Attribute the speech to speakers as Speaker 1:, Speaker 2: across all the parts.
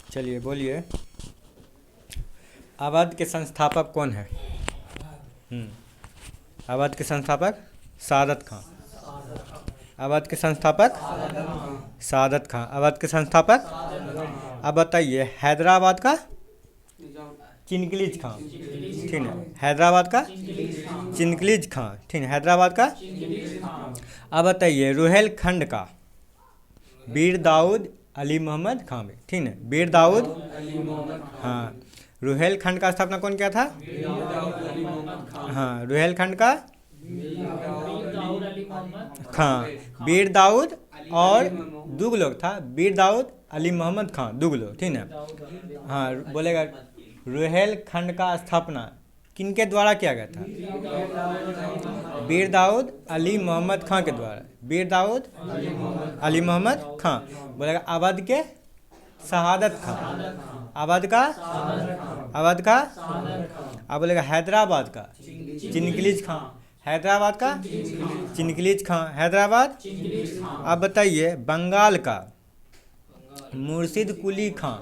Speaker 1: चलिए बोलिए, अवध के संस्थापक कौन है? अवध के संस्थापक सादत खां। अवध के संस्थापक सादत खां। अवध के संस्थापक। अब बताइए, हैदराबाद का चिनकलीज खां। ठीक है, हैदराबाद का चिनकलीज खां। ठीक है, हैदराबाद का। अब बताइए, रुहेलखंड का वीर दाऊद अली मोहम्मद खां। ठीक है, वीर दाऊद। हाँ, रुहेलखंड का स्थापना कौन किया था? हाँ, रुहेलखंड का खां वीर दाऊद और दुग लोग था, वीर दाऊद अली मोहम्मद खां, दुग लोग। ठीक है। हाँ, बोलेगा रुहेलखंड का स्थापना किनके द्वारा किया गया था? वीर दाऊद अली मोहम्मद खां के द्वारा। वीर दाऊद अली मोहम्मद खां। बोलेगा अवध के शहादत खां। अवध का अवध का। अब बोलेगा हैदराबाद का चिनकलीज खां। हैदराबाद का चिनकलीज खां, हैदराबाद। अब बताइए, बंगाल का मुर्शिद कुली खां।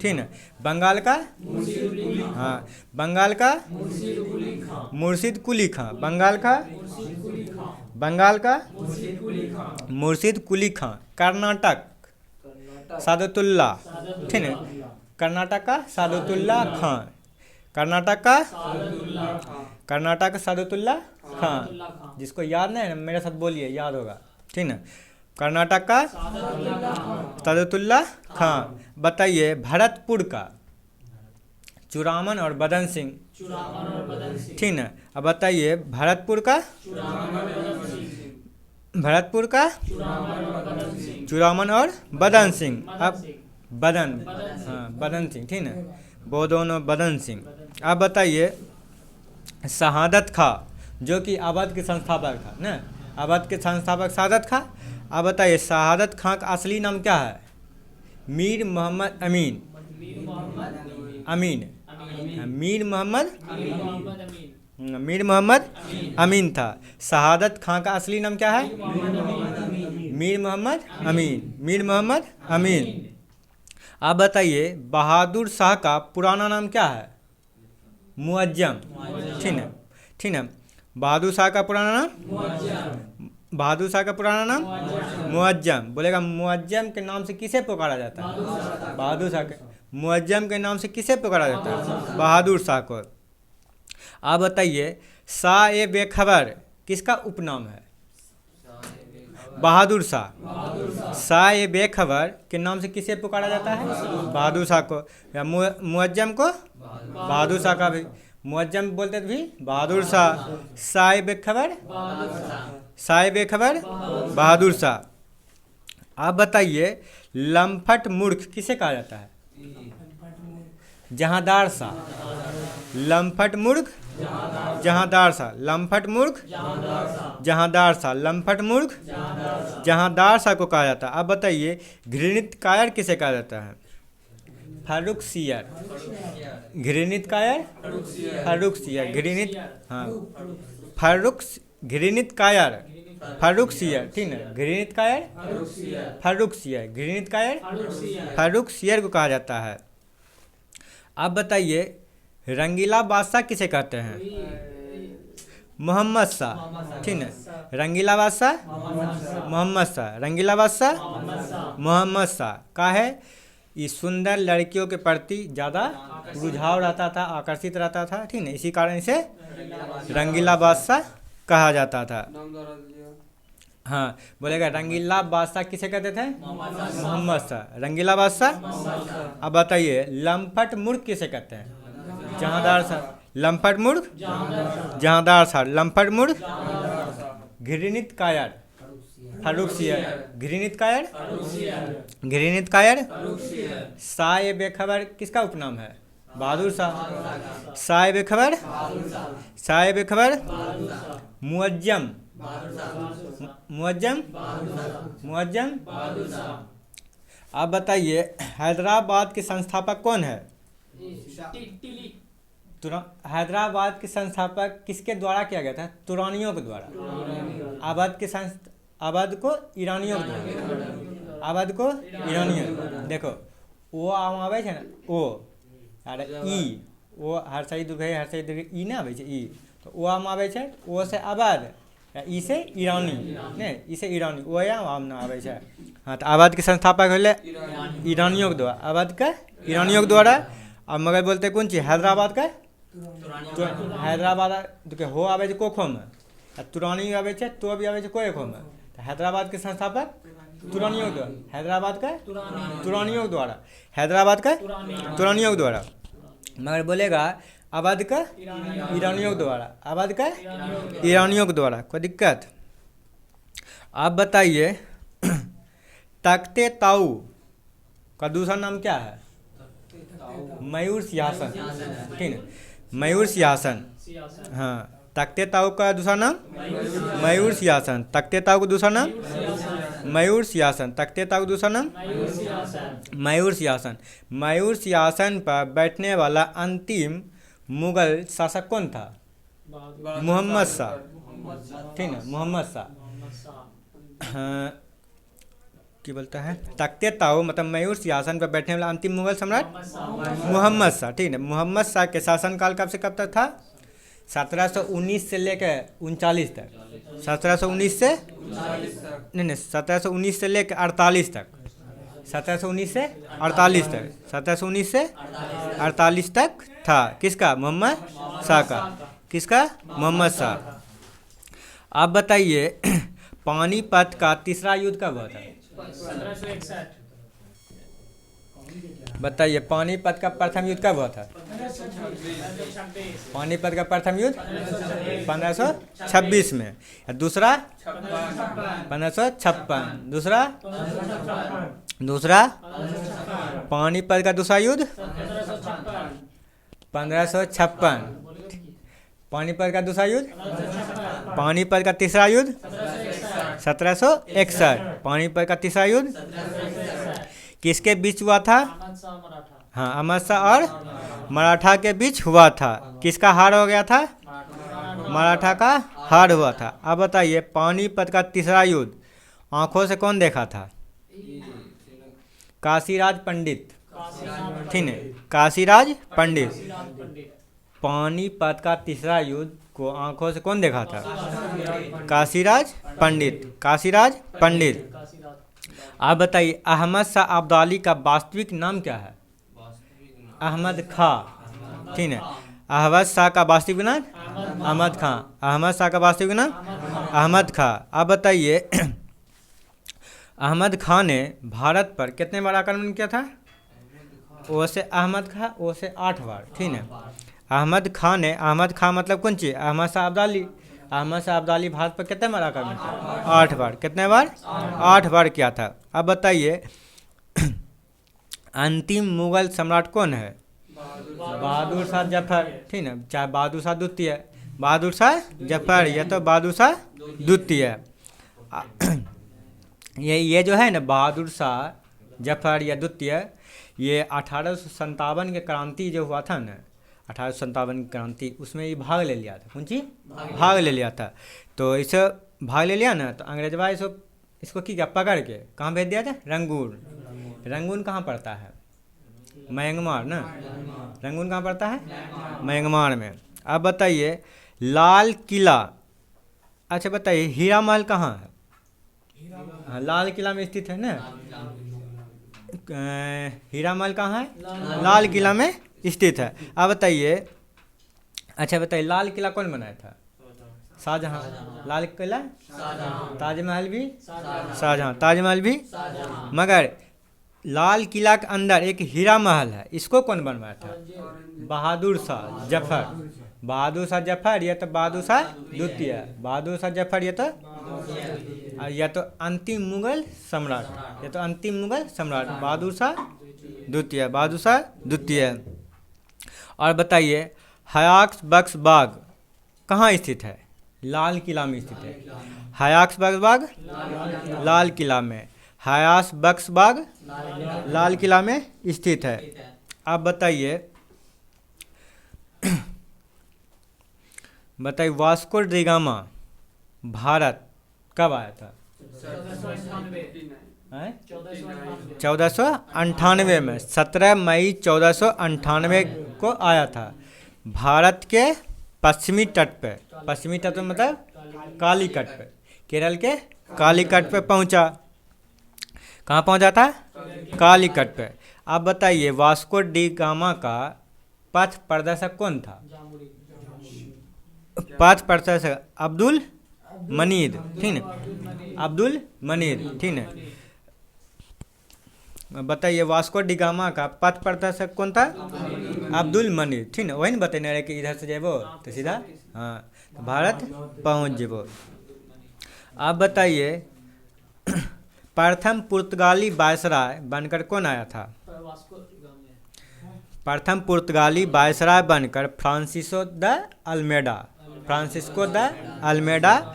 Speaker 1: ठीक है, बंगाल का। हाँ, बंगाल का मुर्शिद कुली खां। बंगाल का बंगाल का मुर्शिद कुली खां। कर्नाटक सादतुल्ला। ठीक है, कर्नाटक का सादतुल्ला खां। कर्नाटक का सादतुल्ला खां। जिसको याद नहीं है ना, मेरे साथ बोलिए, याद होगा। ठीक है, कर्नाटक का सादतुल्ला खां। बताइए, भरतपुर का चूड़ामन और बदन सिंह। ठीक है, अब बताइए, भरतपुर का चूड़ामन और बदन सिंह। अब बदन, हाँ, बदन सिंह। ठीक है, वो दोनों बदन सिंह। अब बताइए, शहादत खां, जो कि अवध के संस्थापक था ना, अवध के संस्थापक शहादत खां। अब बताइए, शहादत खां का असली नाम क्या है? मीर मोहम्मद अमीन। मीर मोहम्मद अमीन था। शहादत खां का असली नाम क्या है? मीर मोहम्मद अमीन। अब बताइए, बहादुर शाह का पुराना नाम क्या है? मुअज्जम। ठीक है, बहादुर शाह का पुराना नाम मुअज्जम। बोलेगा, मुअज्जम के नाम से किसे पुकारा जाता है? बहादुर शाह के। मुअज्जम के नाम से किसे पुकारा जाता है? बहादुर शाह को। अब बताइए, शाह बेखबर किसका उपनाम है? बहादुर शाह। शाह बेखबर के नाम से किसे पुकारा जाता है? बहादुर शाह को। या मुअज्जम को? बहादुर शाह का भी। मुअज्जम बोलते भी बहादुर शाह। शाह बेखबर बहादुर शाह। आप बताइए, लम्फट मूर्ख किसे कहा जाता है? जहांदार शाह। लम्फट मूर्ख जहांदार शाह। लम्फट मूर्ख जहांदार शाह। लम्फट मूर्ख जहांदार शाह को कहा जाता है। अब बताइए, घृणित कायर किसे कहा जाता है? फर्रुखसियर। घृणित कायर फर्रुखसियर। घृणित, हाँ, घृणित कायर फर्रुखसियर। ठीक है, घृणित कायर फर्रुखसियर। घृणित कायर फर्रुखसियर को कहा जाता है। अब बताइए, रंगीला बादशाह किसे कहते हैं? मोहम्मद शाह। ठीक है, रंगीला बादशाह मोहम्मद शाह। रंगीला बादशाह मोहम्मद शाह का है, ये सुंदर लड़कियों के प्रति ज़्यादा रुझाव रहता था, आकर्षित रहता था। ठीक है, इसी कारण से रंगीला बादशाह कहा जाता था। हाँ, बोलेगा, रंगीला बादशाह किसे कहते थे? मोहम्मद शाह। रंगीला बादशाह। अब बताइए, लम्फट मूर्ख किसे कहते हैं? जहांदार शाह। लम्फट मूर्ख जहांदार शाह। लम्फट मूर्ख घृणित कायर फर्रुखसियर। घृणित कायर शाह बेखबर किसका उपनाम है? बहादुर शाह। शाह बेखबर मुअज्जम। आप बताइए, हैदराबाद के संस्थापक कौन है? हैदराबाद के संस्थापक किसके द्वारा किया गया था? तुरानियों के द्वारा। अवध को ईरानियों के द्वारा। देखो, ओ आम आवे छे ना ओ अरे ई ओ हर्षई दीर्घई ई ना आवे छे ई तो ओ आम आवे छे ओ से आबाद ई से ईरानी ने ई से ईरानी ओ आम ना आवे छे। हाँ तो आबाद के संस्थापक होले ईरानियों के द्वारा आबाद का ईरानियों के द्वारा। अब मगर बोलते कौन चीज हैदराबाद का तो हैदराबाद देखिए हो आवे छे कोखो में तुरानी आवे छे तो भी आवे छे कोखो में तो हैदराबाद के संस्थापक तुरानियों के द्वारा हैदराबाद का तुरानियों के द्वारा हैदराबाद का तुरानियों के द्वारा। मगर बोलेगा आबाद का ईरानियों के द्वारा आबाद का ईरानियों के द्वारा कोई दिक्कत। आप बताइए तख्ते ताऊ का दूसरा नाम क्या है? मयूर सिंहासन, ठीक है मयूर सिंहासन। हाँ तख्ते ताऊ का दूसरा नाम मयूर सिंहासन। तख्ते ताऊ का दूसरा नाम मयूर सिंहासन। तख्ते ताऊ का दूसरा नाम मयूर सिंहासन। मयूर सिंहासन पर बैठने वाला अंतिम मुगल शासक कौन था? मोहम्मद शाह, ठीक है मोहम्मद शाह। हाँ क्या बोलता है तख्ते ताऊ मतलब मयूर सिंहासन पर बैठने वाला अंतिम मुगल सम्राट मोहम्मद शाह, ठीक है। मोहम्मद शाह के शासनकाल कब से कब तक था? 1719 से लेकर 39 तक। 1719 से नहीं 1719 से लेकर 48 तक। 1719 से 48 तक 1719 से 48 तक था। किसका? मोहम्मद शाह का। किसका? मोहम्मद शाह। आप बताइए पानीपत का तीसरा युद्ध कब हुआ था?
Speaker 2: 1561।
Speaker 1: बताइए पानीपत का प्रथम युद्ध कब हुआ था? पानीपत का प्रथम युद्ध 1526 में। दूसरा 1556। दूसरा पानीपत का दूसरा युद्ध 1556। पानीपत का दूसरा युद्ध। पानीपत का तीसरा युद्ध 1761। पानीपत का तीसरा युद्ध किसके बीच हुआ था? हाँ अहमद शाह और मराठा के बीच हुआ था। किसका हार हो गया था? मराठा का हार हुआ था। अब बताइए पानीपत का तीसरा युद्ध आंखों से कौन देखा था? काशीराज पंडित, ठीक है काशीराज पंडित। पानीपत का तीसरा युद्ध को आंखों से कौन देखा था? काशीराज पंडित। काशीराज पंडित। आप बताइए अहमद शाह अब्दाली का वास्तविक नाम क्या है? अहमद खां, ठीक है अहमद शाह का वास्तविक नाम अहमद खां। अहमद शाह का वास्तविक नाम अहमद खां। आप बताइए अहमद खां ने भारत पर कितने बार आक्रमण किया था? ओ से अहमद खां ओ से 8 बार, ठीक है। अहमद खां ने अहमद खां मतलब कौन चीज? अहमद शाह अब्दाली। अहमद शाह अब्दाली भारत पर कितने बार आक्रमण किया? 8 बार। कितने बार? 8 बार किया था। अब बताइए अंतिम मुगल सम्राट कौन है? बहादुर शाह जफर, ठीक है चाहे बहादुर शाह द्वितीय, बहादुर शाह जफर या तो बहादुर शाह द्वितीय। ये जो है ना बहादुर शाह जफर या द्वितीय ये 1857 के क्रांति जो हुआ था ना 1857 की क्रांति उसमें ये भाग ले लिया था। कौन चीज? भाग ले लिया था। तो इसे भाग ले लिया ना तो अंग्रेजवा इसको क्या पकड़ के कहाँ भेज दिया था? रंगून। रंगून कहाँ पड़ता है? म्यांमार ना। रंगून कहाँ पड़ता है? म्यांमार में। अब बताइए लाल किला, अच्छा बताइए हीरा महल कहाँ है? हाँ, लाल किला में स्थित है ना। हीरा महल कहाँ है? लाल किला में स्थित है। अब बताइए अच्छा बताइए लाल किला कौन बनाया था? शाहजहां। लाल किला ताजमहल भी शाहजहां। ताजमहल भी मगर लाल किला के अंदर एक हीरा महल है, इसको कौन बनवाया था? बहादुर शाह जफर। बहादुर शाह जफर या तो बहादुर शाह द्वितीय। बहादुर शाह जफर या तो अंतिम मुगल सम्राट या तो अंतिम मुगल सम्राट बहादुर शाह द्वितीय। बहादुर शाह द्वितीय। और बताइए हयाक्स बख्श बाग कहाँ स्थित है? लाल किला में स्थित है। हयाक्स बख्श बाग लाल किला में। हयास बख्श बाग लाल किला में स्थित है। आप बताइए वास्को डी गामा भारत कब आया था? 1498 में, 17 मई 1498 को आया था। भारत के पश्चिमी तट पे, पश्चिमी तट मतलब कालीकट पे, केरल के कालीकट पे पहुंचा। कहाँ पहुंचा था? कालीकट पे। अब बताइए वास्को डी गामा का पथ प्रदर्शक कौन था? पथ प्रदर्शक अब्दुल मनीर, ठीक है, अब्दुल मनीर, ठीक है। बताइए वास्को डी गामा का पथ प्रदर्शक कौन था? अब्दुल मनीर, ठीक है। वही ना बताने रहे कि इधर से जेबो तो सीधा हाँ तो भारत पहुंच जेबो। आप बताइए प्रथम पुर्तगाली वायसराय बनकर कौन आया था? प्रथम पुर्तगाली वायसराय बनकर Francisco de Almeida, Francisco de Almeida,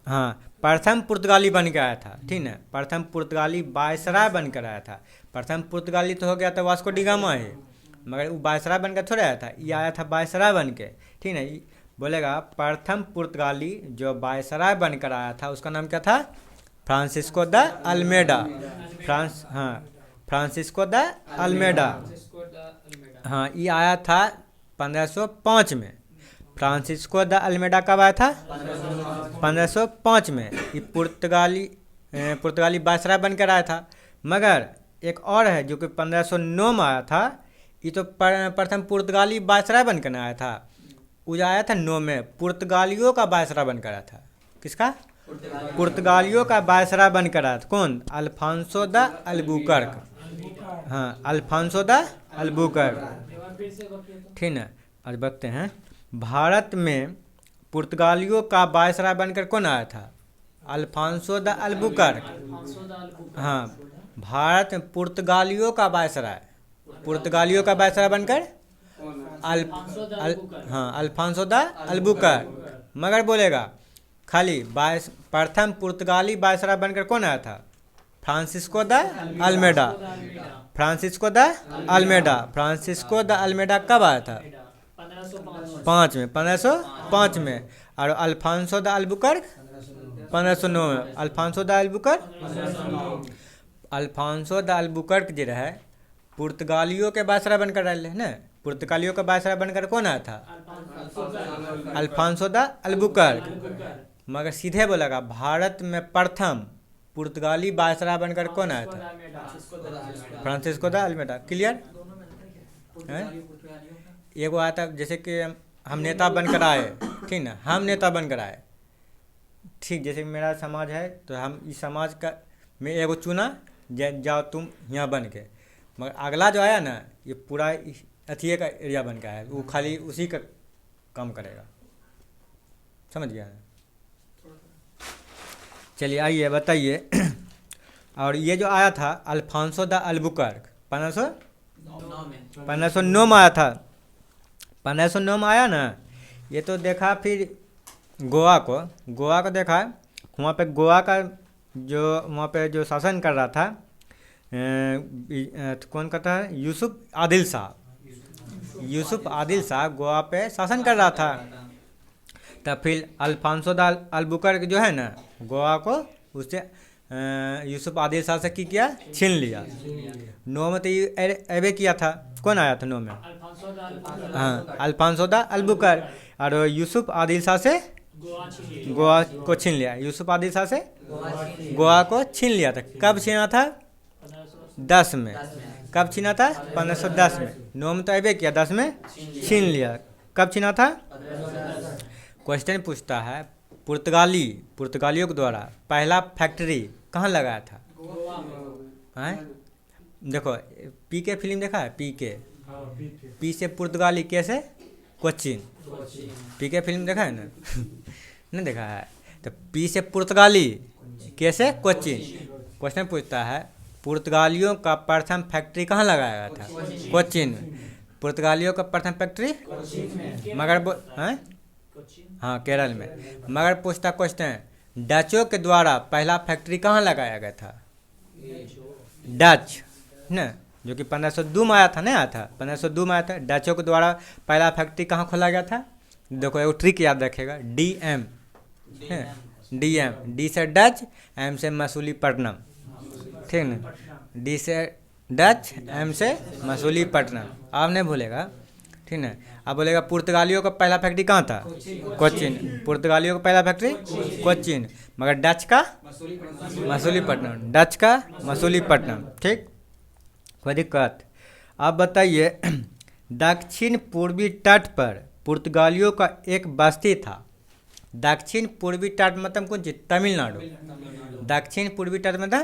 Speaker 1: हाँ प्रथम पुर्तगाली बन के आया था, ठीक है। प्रथम पुर्तगाली वायसराय बनकर आया था। प्रथम पुर्तगाली तो हो गया था वास्को डी गामा है, मगर वो वायसराय बनकर थोड़े आया था, ये आया था वायसराय बन के, ठीक है। बोलेगा प्रथम पुर्तगाली जो वायसराय बनकर आया था उसका नाम क्या था? Francisco de Almeida, Francisco de Almeida, हाँ ये आया था 1505 में। फ्रांसिस्को द अल्मेडा कब आया था? 1505 में। ये पुर्तगाली वायसराय बनकर आया था। मगर एक और है जो कि 1509 में आया था, ये तो प्रथम पुर्तगाली वायसराय बनकर आया था, वो आया था 9 में, पुर्तगालियों का वायसराय बनकर आया था। किसका? पुर्तगालियों का वायसराय बनकर आया था। कौन? अल्फांसो द अल्बुकर्क, हाँ अल्फांसो द अल्बुकर्क, ठीक है। आज देखते हैं भारत में पुर्तगालियों का वायसराय बनकर कौन आया था? अल्फांसो द अल्बुकर्क, हाँ भारत में पुर्तगालियों का वायसराय, पुर्तगालियों का वायसराय बनकर हाँ अल्फांसो द अल्बुकर्क। मगर बोलेगा खाली प्रथम पुर्तगाली वायसराय बनकर कौन आया था? Francisco de Almeida, Francisco de Almeida. Francisco de Almeida कब आया था? 1505 में। और अल्फांसो द अल्बुकर्क 1509 में। Alfonso de Albuquerque, Alfonso de Albuquerque जो रहे पुर्तगालियों के वायसराय बनकर रहे ना, पुर्तगालियों का वायसराय बनकर कौन आया था? Alfonso de Albuquerque. मगर सीधे बोलेगा भारत में प्रथम पुर्तगाली वायसराय बनकर कौन आया था? Francisco de Almeida. क्लियर? एगो आया था जैसे कि हम नेता बनकर आए, ठीक ना, हम नेता बनकर आए, ठीक। जैसे मेरा समाज है तो हम इस समाज का में एगो चुना, जाओ तुम यहाँ बन के, मगर अगला जो आया ना ये पूरा अथिए का एरिया बन के आया, वो खाली उसी का काम करेगा। समझ गया? चलिए आइए बताइए। और ये जो आया था अल्फांसो द अल्बुकर्क 1509 में आया था। 1509 में आया ना, ये तो देखा फिर गोवा को देखा, वहाँ पे गोवा का जो वहाँ पे जो शासन कर रहा था कौन कहता है? यूसुफ आदिल शाह गोवा पे शासन कर रहा था। तब फिर अल्फांसो द अल्बुकर्क जो है ना गोवा को उससे यूसुफ आदिल शाह से किया? छीन लिया। 9 में तो ये एवे किया था। कौन आया था 9 में? हाँ अल्फांसो द अल्बुकर्क। और यूसुफ आदिल शाह से गोवा को छीन लिया। यूसुफ आदिल शाह से गोवा को छीन लिया था। कब छीना था? 10 में। कब छीना था? 1510 में। 9 में तो एवे किया, 10 में छीन लिया। कब छीना था? क्वेश्चन पूछता है पुर्तगालियों के द्वारा पहला फैक्ट्री कहाँ लगाया था? हैं? देखो पीके फिल्म देखा है? पी से पुर्तगाली, कैसे? कोचिन। पीके फिल्म देखा है ना? नहीं देखा है? तो पी से पुर्तगाली, कैसे? कोचिन। क्वेश्चन पूछता है पुर्तगालियों का प्रथम फैक्ट्री कहाँ लगाया गया था? कोचिन। पुर्तगालियों का प्रथम फैक्ट्री मगर हैं? हाँ केरल में। मगर पूछता क्वेश्चन डचों के द्वारा पहला फैक्ट्री कहाँ लगाया गया था? डच ना, जो कि 1502 में आया था, नहीं आया था? 1502 में आया था। डचों के द्वारा पहला फैक्ट्री कहाँ खोला गया था? देखो एगो ट्रिक याद रखेगा, DM है, DM, डी से डच, M से मसूलीपट्टनम, ठीक ना, डी से डच, एम से मसूलीपट्टनम। आप नहीं भूलेगा, ठीक ना। अब बोलेगा पुर्तगालियों का पहला फैक्ट्री कहाँ था? कोचीन। पुर्तगालियों का पहला फैक्ट्री कोचीन, मगर डच का मसूलीपट्टनम, डच का मसूलीपट्टनम, ठीक, कोई दिक्कत। अब बताइए दक्षिण पूर्वी तट पर पुर्तगालियों का एक बस्ती था। दक्षिण पूर्वी तट मतलब कौन चीज? तमिलनाडु। दक्षिण पूर्वी तट में था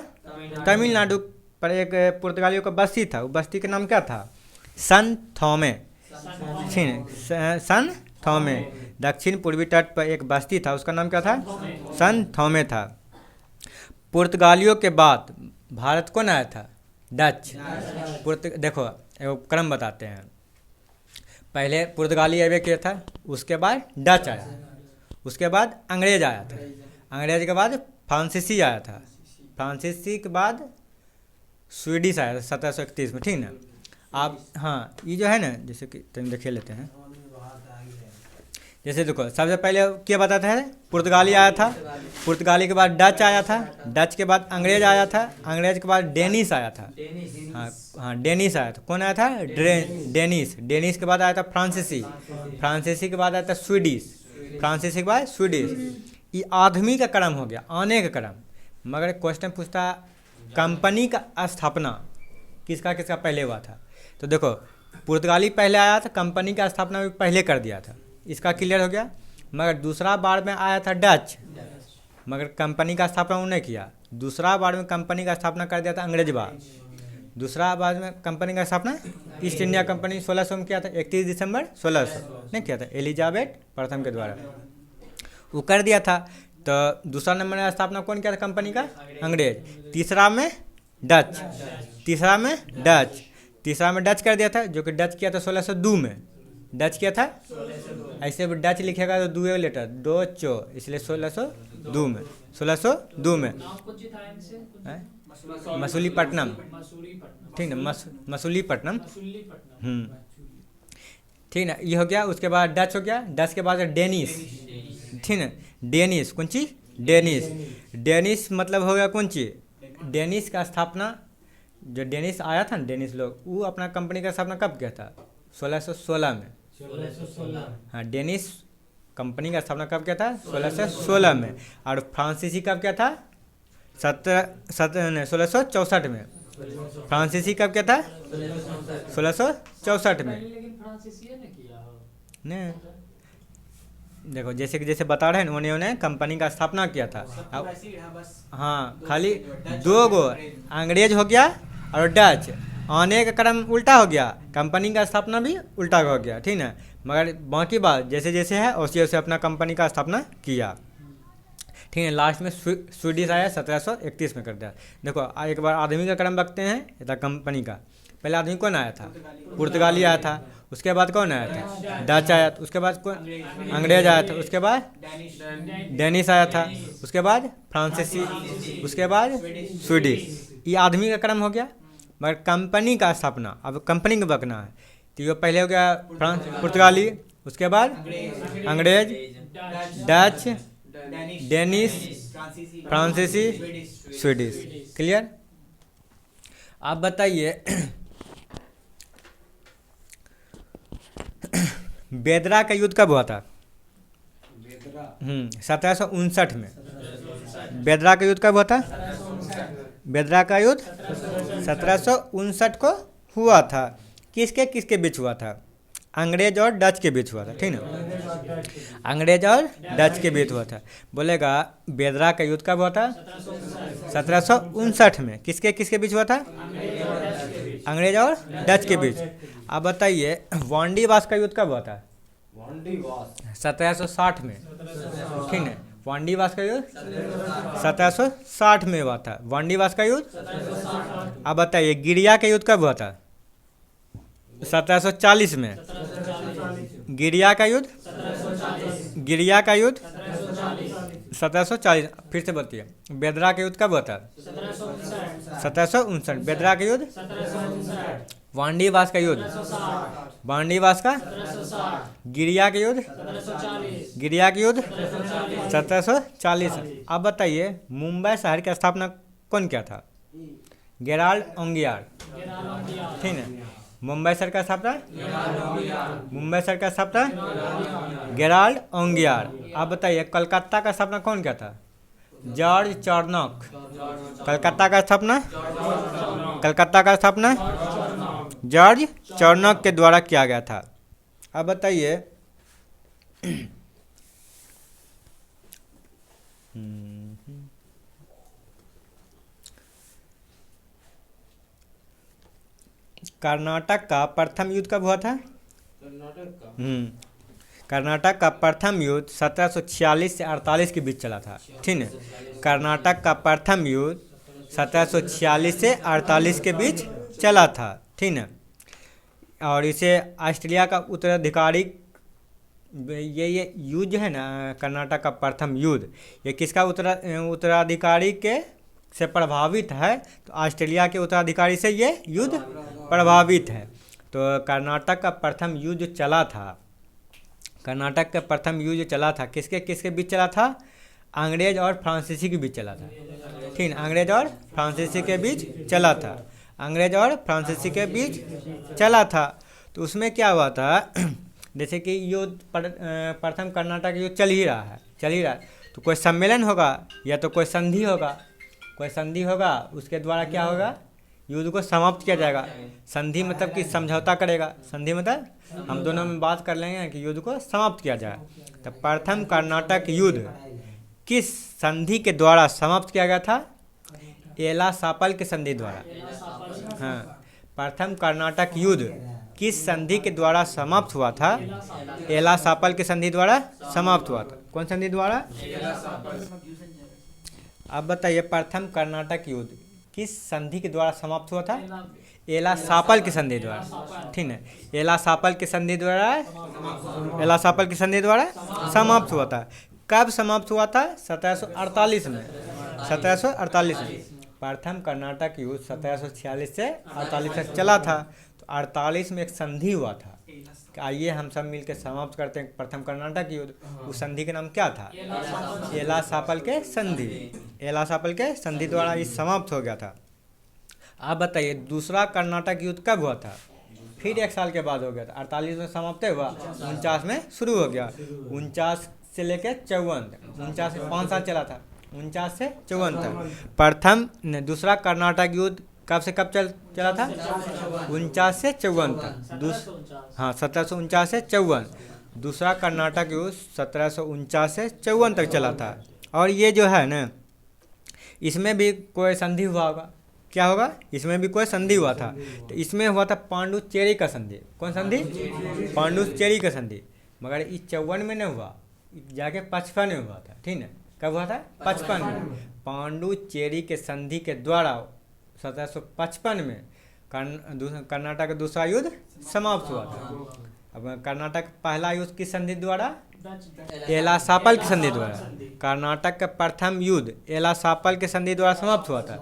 Speaker 1: तमिलनाडु पर एक पुर्तगालियों का बस्ती था। वो बस्ती का नाम क्या था? सन थोमे, सन थोमे। दक्षिण पूर्वी तट पर एक बस्ती था, उसका नाम क्या था? सन थोमे था। पुर्तगालियों के बाद भारत कौन आया था? डच। देखो एक क्रम बताते हैं, पहले पुर्तगाली अवे किया था, उसके बाद डच आया, उसके बाद अंग्रेज आया था, अंग्रेज के बाद फ्रांसीसी आया था, फ्रांसीसी के बाद स्वीडिश आया था 1731 में, ठीक ना। आप हाँ ये जो है ना, जैसे कि तुम देखे लेते हैं, जैसे देखो सबसे पहले क्या बताता है? पुर्तगाली आया था, पुर्तगाली के बाद डच आया था, डच के बाद अंग्रेज आया था, अंग्रेज के बाद डेनिस आया था। हाँ हाँ डेनिस आया था। कौन आया था? डेनिस। डेनिस के बाद आया था फ्रांसीसी, फ्रांसीसी के बाद आया था स्वीडिश, फ्रांसीसी के बाद स्वीडिश। ये आदमी का क्रम हो गया, आने का क्रम। मगर क्वेश्चन पूछता कंपनी का स्थापना किसका किसका पहले हुआ था? तो देखो पुर्तगाली पहले आया था, कंपनी का स्थापना भी पहले कर दिया था, इसका क्लियर हो गया। मगर दूसरा बार में आया था डच, मगर कंपनी का स्थापना उन्होंने किया। दूसरा बार में कंपनी का स्थापना कर दिया था अंग्रेज बार। दूसरा बार में कंपनी का स्थापना ईस्ट इंडिया कंपनी 1600 में किया था, 31 दिसंबर 1600 ने किया था, एलिजाबेथ प्रथम के द्वारा वो कर दिया था। तो दूसरा नंबर में स्थापना कौन किया था कंपनी का? अंग्रेज। तीसरा में डच, तीसरा में डच, तीसरा में डच कर दिया था, जो कि डच किया था 1602 में, डच किया था। ऐसे भी डच लिखेगा तो दुए लेटर दो चो, इसलिए 1602 में, 1602 में मसूलीपट्टनम, ठीक ना, मसूलीपट्टनम, ठीक ना, ये हो गया। उसके बाद डच हो गया, डच के बाद डेनिस, ठीक ना, डेनिस कौन चीज? डेनिस। डेनिस मतलब हो गया कौन चीज? डेनिस का स्थापना, जो डेनिस आया था ना, डेनिस लोग, वो अपना कंपनी का स्थापना कब किया था? 1616 में। हाँ डेनिस कंपनी का स्थापना कब किया था? 1616 में। और फ्रांसीसी कब किया था? 1664 में। फ्रांसीसी कब किया था? 1664 में। नहीं देखो जैसे कि जैसे बता रहे हैं उन्होंने कंपनी का स्थापना किया था। अब हाँ खाली दो गो अंग्रेज हो गया और डच, आने का क्रम उल्टा हो गया, कंपनी का स्थापना भी उल्टा हो गया, ठीक ना। मगर बाकी बात जैसे जैसे है वैसे वैसे अपना कंपनी का स्थापना किया, ठीक है। लास्ट में स्वीडिश आया 1731 में कर दिया। देखो एक बार आदमी का क्रम रखते हैं, इधर कंपनी का। पहले आदमी कौन आया था? पुर्तगाली आया था, उसके बाद कौन आया था? डच आया था, उसके बाद कौन? अंग्रेज आया था, उसके बाद डेनिस आया था, उसके बाद फ्रांसीसी, उसके बाद स्वीडिश। ये आदमी का क्रम हो गया। मगर कंपनी का स्थापना, अब कंपनी का बकना है तो ये पहले हो गया पुर्तगाली, उसके बाद अंग्रेज, डच, डेनिस, फ्रांसीसी, स्वीडिश। क्लियर? आप बताइए बेदरा का युद्ध कब हुआ था? 1759 में। बेदरा का युद्ध कब हुआ था? बेदरा का युद्ध 1759 को हुआ था। किसके किसके बीच हुआ था? अंग्रेज और डच के बीच हुआ था, ठीक ना। अंग्रेज और डच के बीच हुआ था। बोलेगा बेदरा का युद्ध कब हुआ था? 1759 में। किसके किसके बीच हुआ था? अंग्रेज और डच के बीच। अब बताइए वांडीवास का युद्ध कब हुआ था? 1760 में, ठीक है। वांडीवास का युद्ध 1760 में हुआ था, वांडीवास का युद्ध। अब बताइए गिरिया का युद्ध कब हुआ था? 1740 में। गिरिया का युद्ध, गिरिया का युद्ध 1740। फिर से बताइए बेदरा का युद्ध कब हुआ था? 1759। बेदरा का युद्ध, वांडीवास का युद्ध, वांडीवास का, गिरिया का युद्ध, गिरिया का युद्ध 1740। अब बताइए मुंबई शहर की स्थापना कौन किया था? गेराल्ड ओंगियार, ठीक है। मुंबई शहर का स्थापना, मुंबई शहर का स्थापना गेराल्ड ओंगियार। आप बताइए कलकत्ता का स्थापना कौन किया था? George Charnock. कलकत्ता का स्थापना, कलकत्ता का स्थापना जॉर्ज चार्नॉक के द्वारा किया गया था। अब बताइए कर्नाटक का प्रथम युद्ध कब हुआ था? कर्नाटक का प्रथम युद्ध 1746 से 48 के बीच चला था, ठीक है। कर्नाटक का प्रथम युद्ध 1746 से 48 के बीच चला था, ठीक है। और इसे ऑस्ट्रेलिया का उत्तराधिकारी, ये युद्ध है ना, कर्नाटक का प्रथम युद्ध, ये किसका उत्तराधिकारी के से प्रभावित है? तो ऑस्ट्रेलिया के उत्तराधिकारी से ये युद्ध प्रभावित है। तो कर्नाटक का प्रथम युद्ध चला था, कर्नाटक का प्रथम युद्ध चला था किसके किसके बीच चला था? अंग्रेज और फ्रांसीसी के बीच चला था, ठीक है। अंग्रेज और फ्रांसीसी के बीच चला था, अंग्रेज और फ्रांसीसी के बीच चला था। तो उसमें क्या हुआ था जैसे कि युद्ध प्रथम कर्नाटक युद्ध चल ही रहा है, तो कोई सम्मेलन होगा या तो कोई संधि होगा, कोई संधि होगा, उसके द्वारा क्या होगा? युद्ध को समाप्त किया जाएगा। संधि मतलब कि समझौता करेगा, संधि मतलब हम दोनों में बात कर लेंगे कि युद्ध को समाप्त किया जाए। तो प्रथम कर्नाटक युद्ध किस संधि के द्वारा समाप्त किया गया था? एला सापल के संधि द्वारा। हाँ, प्रथम कर्नाटक युद्ध किस संधि के द्वारा समाप्त हुआ था? एला सापल के संधि द्वारा समाप्त हुआ था। कौन संधि द्वारा? अब बताइए प्रथम कर्नाटक युद्ध किस संधि के द्वारा समाप्त हुआ था? एला सापल की संधि द्वारा, ठीक है। एला सापल की संधि द्वारा, एला सापल की संधि द्वारा समाप्त हुआ था। कब समाप्त हुआ था? 1748 में, 1748 में। प्रथम कर्नाटक युद्ध 1746 से 48 तक चला था। तो 48 में एक संधि हुआ था। आइए हम सब मिलकर समाप्त करते हैं प्रथम कर्नाटक युद्ध। उस संधि का नाम क्या था? एला सापल के संधि, एला सापल के संधि द्वारा ये समाप्त हो गया था। आप बताइए दूसरा कर्नाटक युद्ध कब हुआ था? फिर 1 साल के बाद हो गया था। 48 में समाप्त हुआ, 49 में शुरू हो गया। 49 से लेकर 54, 49 से 5 साल चला था, 49 से 54 तक। प्रथम दूसरा कर्नाटक युद्ध कब से कब चला था? 49 से 54 तक। हाँ, 1749 से 54। दूसरा कर्नाटक युद्ध 1749 से 54 तक चला था। और ये जो है ना, इसमें भी कोई संधि हुआ होगा। क्या होगा? इसमें भी कोई संधि हुआ था। तो इसमें हुआ था पांडुचेरी का संधि। कौन संधि? पांडुचेरी का संधि। मगर इस 54 में नहीं हुआ, जाके 55 में हुआ था, ठीक है। कब हुआ था? 55 में। पांडुचेरी के संधि के द्वारा 1755 में कर्नाटक का दूसरा युद्ध समाप्त हुआ था। अब कर्नाटक पहला युद्ध किस संधि द्वारा? एला सापल की संधि द्वारा। कर्नाटक का प्रथम युद्ध एला सापल के संधि द्वारा समाप्त हुआ था।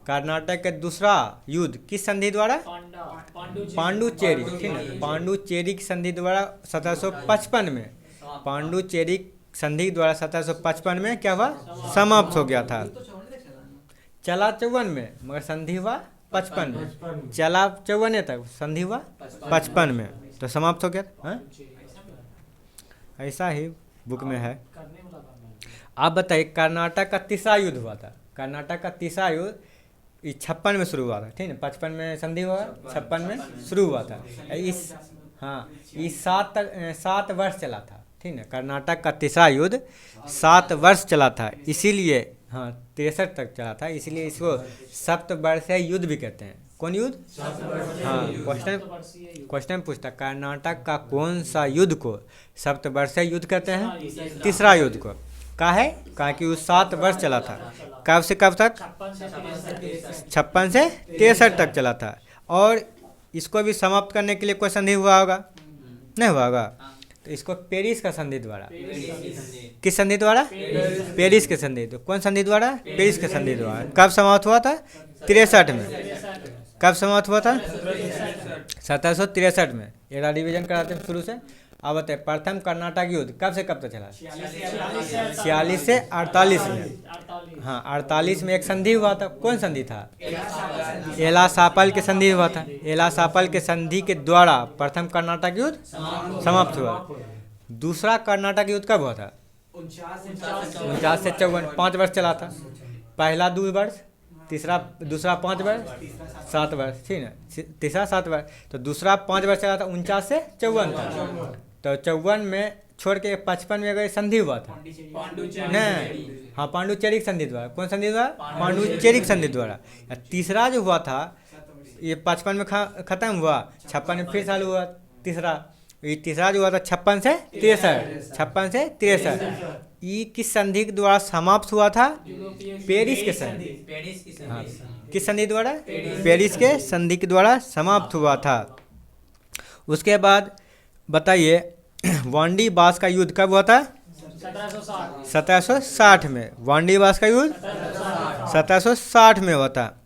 Speaker 1: कर्नाटक का दूसरा युद्ध किस संधि द्वारा? पांडुचेरी, ठीक है। पांडुचेरी की संधि द्वारा 1755 में, पांडुचेरी संधि द्वारा 1755 में क्या हुआ? समाप्त हो गया था। चला 54 में मगर संधि हुआ 55 में। चला 54 तक, संधि हुआ 55 में, तो समाप्त हो गया। हाँ, ऐसा ही बुक में है। आप बताइए कर्नाटक का तीसरा युद्ध हुआ था। कर्नाटक का तीसरा युद्ध 56 में शुरू हुआ था, ठीक है। 55 में संधि हुआ, 56 में शुरू हुआ था। इस हाँ, इस 7 वर्ष चला था, ठीक है। कर्नाटक का तीसरा युद्ध 7 वर्ष चला था, इसीलिए हाँ 63 तक चला था, इसीलिए इसको सप्तवर्षीय युद्ध भी कहते हैं। कौन युद्ध? हाँ, क्वेश्चन पूछता कर्नाटक का कौन सा युद्ध को सप्तवर्षीय युद्ध कहते हैं? तीसरा युद्ध को। का है? कहा कि वो 7 वर्ष चला था। कब से कब तक? 56 से 63 तक चला था। और इसको भी समाप्त करने के लिए कोई संधि हुआ होगा? नहीं हुआ होगा। तो इसको पेरिस का संधि द्वारा, किस संधि द्वारा? पेरिस के संधि। तो कौन संधि द्वारा? पेरिस के संधि द्वारा। कब समाप्त हुआ था? 63 में। कब समाप्त हुआ था? 1763 में। एक रिवीजन कराते हैं शुरू से। अब बताइए प्रथम कर्नाटक युद्ध कब से कब तक चला? 46 से 48 में। हाँ 48 में एक संधि हुआ था, कौन संधि था? एला-सापल के संधि हुआ था। एला-सापल के संधि के द्वारा प्रथम कर्नाटक युद्ध समाप्त हुआ। दूसरा कर्नाटक युद्ध कब हुआ था? 49 से 54, 5 वर्ष चला था। पहला 2 वर्ष, दूसरा 5 वर्ष, 7 वर्ष, ठीक है, तीसरा 7 वर्ष, तो दूसरा 5 वर्ष चला था, 49 से 54 था। तो 54 में छोड़ के 55 में अगर संधि हुआ था नहीं, हाँ पांडुचेरिक संधि द्वारा। कौन संधि द्वारा? पांडुचेरिक संधि द्वारा। तीसरा जो हुआ था ये 55 में खत्म हुआ, 56 में फिर चालू हुआ तीसरा। ये तीसरा जो हुआ था 56 से 63, 56 से 63, ये किस संधि के द्वारा समाप्त हुआ था? पेरिस के संधि। हाँ किस संधि द्वारा? पेरिस के संधि के द्वारा समाप्त हुआ था। उसके बाद बताइए वांडी बास का युद्ध कब हुआ था? 1760 में। वांडी बास का युद्ध 1760 में हुआ था।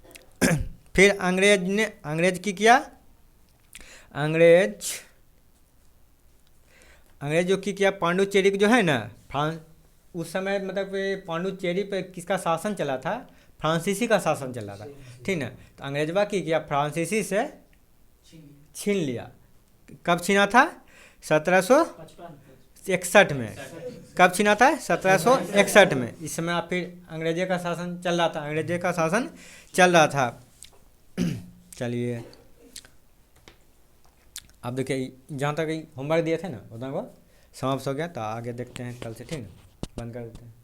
Speaker 1: फिर अंग्रेज की किया, अंग्रेज जो की किया पांडुचेरी जो है ना, फ्रांस उस समय मतलब पांडुचेरी पे किसका शासन चला था? फ्रांसीसी का शासन चला था, ठीक ना। तो अंग्रेजवा की किया फ्रांसीसी से छीन लिया। कब छीना था? 1761 में। कब छीना था? 1761 में। इस समय आप फिर अंग्रेजे का शासन चल रहा था, अंग्रेजे का शासन चल रहा था। चलिए अब देखिए जहाँ तक होमवर्क दिए थे ना उतना को समाप्त हो गया, तो आगे देखते हैं कल से, ठीक है, बंद कर देते हैं।